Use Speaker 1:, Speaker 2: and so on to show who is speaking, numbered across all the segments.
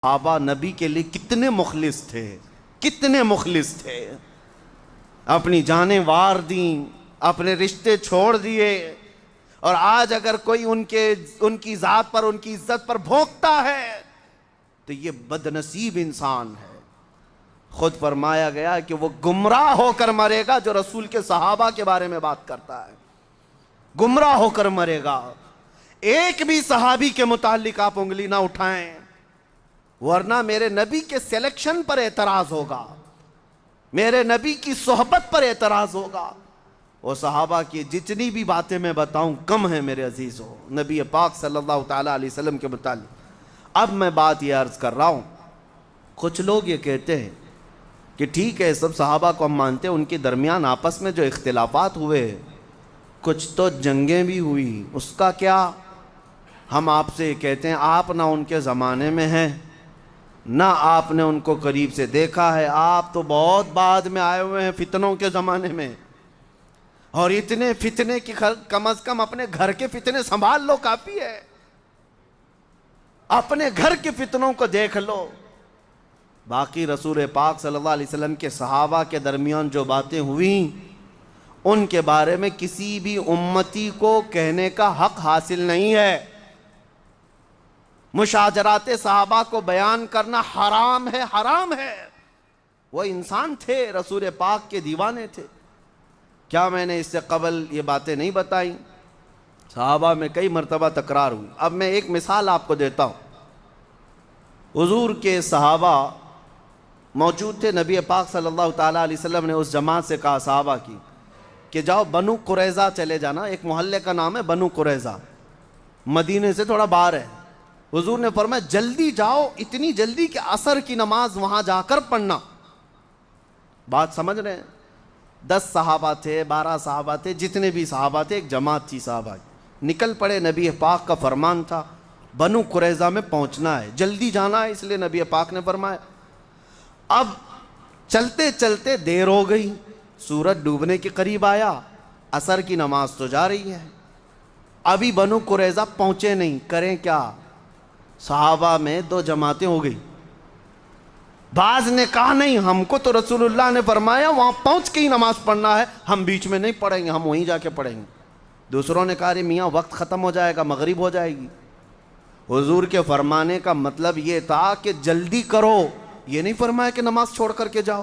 Speaker 1: صحابہ نبی کے لیے کتنے مخلص تھے، کتنے مخلص تھے، اپنی جانیں وار دیں، اپنے رشتے چھوڑ دیے، اور آج اگر کوئی ان کی ذات پر، ان کی عزت پر بھونکتا ہے تو یہ بد نصیب انسان ہے۔ خود فرمایا گیا کہ وہ گمراہ ہو کر مرے گا جو رسول کے صحابہ کے بارے میں بات کرتا ہے، گمراہ ہو کر مرے گا۔ ایک بھی صحابی کے متعلق آپ انگلی نہ اٹھائیں، ورنہ میرے نبی کے سلیکشن پر اعتراض ہوگا، میرے نبی کی صحبت پر اعتراض ہوگا۔ وہ صحابہ کی جتنی بھی باتیں میں بتاؤں کم ہیں میرے عزیزوں نبی پاک صلی اللہ تعالیٰ علیہ وسلم کے متعلق۔ اب میں بات یہ عرض کر رہا ہوں، کچھ لوگ یہ کہتے ہیں کہ ٹھیک ہے سب صحابہ کو ہم مانتے ہیں، ان کے درمیان آپس میں جو اختلافات ہوئے، کچھ تو جنگیں بھی ہوئی، اس کا کیا؟ ہم آپ سے کہتے ہیں آپ نہ ان کے زمانے میں ہیں، نہ آپ نے ان کو قریب سے دیکھا ہے، آپ تو بہت بعد میں آئے ہوئے ہیں فتنوں کے زمانے میں، اور اتنے فتنے کی کم از کم اپنے گھر کے فتنے سنبھال لو، کافی ہے، اپنے گھر کے فتنوں کو دیکھ لو۔ باقی رسول پاک صلی اللہ علیہ وسلم کے صحابہ کے درمیان جو باتیں ہوئیں، ان کے بارے میں کسی بھی امتی کو کہنے کا حق حاصل نہیں ہے۔ مشاجرات صحابہ کو بیان کرنا حرام ہے، حرام ہے۔ وہ انسان تھے، رسول پاک کے دیوانے تھے۔ کیا میں نے اس سے قبل یہ باتیں نہیں بتائیں؟ صحابہ میں کئی مرتبہ تکرار ہوئی۔ اب میں ایک مثال آپ کو دیتا ہوں۔ حضور کے صحابہ موجود تھے، نبی پاک صلی اللہ تعالیٰ علیہ وسلم نے اس جماعت سے کہا صحابہ کی کہ جاؤ بنو قریظہ چلے جانا، ایک محلے کا نام ہے بنو قریظہ، مدینے سے تھوڑا باہر ہے۔ حضور نے فرمایا جلدی جاؤ، اتنی جلدی کہ عصر کی نماز وہاں جا کر پڑھنا۔ بات سمجھ رہے ہیں؟ 10 صحابہ تھے، 12 صحابہ تھے، جتنے بھی صحابہ تھے، ایک جماعت تھی صحابہ کی، نکل پڑے۔ نبی پاک کا فرمان تھا بنو قریظہ میں پہنچنا ہے، جلدی جانا ہے، اس لیے نبی پاک نے فرمایا۔ اب چلتے چلتے دیر ہو گئی، سورج ڈوبنے کے قریب آیا، عصر کی نماز تو جا رہی ہے، ابھی بنو قریظہ پہنچے نہیں، کریں کیا؟ صحابہ میں 2 جماعتیں ہو گئی۔ بعض نے کہا نہیں، ہم کو تو رسول اللہ نے فرمایا وہاں پہنچ کے ہی نماز پڑھنا ہے، ہم بیچ میں نہیں پڑھیں گے، ہم وہیں جا کے پڑھیں گے۔ دوسروں نے کہا میاں وقت ختم ہو جائے گا، مغرب ہو جائے گی۔ حضور کے فرمانے کا مطلب یہ تھا کہ جلدی کرو، یہ نہیں فرمایا کہ نماز چھوڑ کر کے جاؤ۔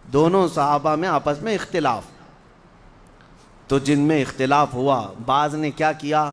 Speaker 1: دونوں صحابہ میں آپس میں اختلاف، تو جن میں اختلاف ہوا، بعض نے کیا کیا؟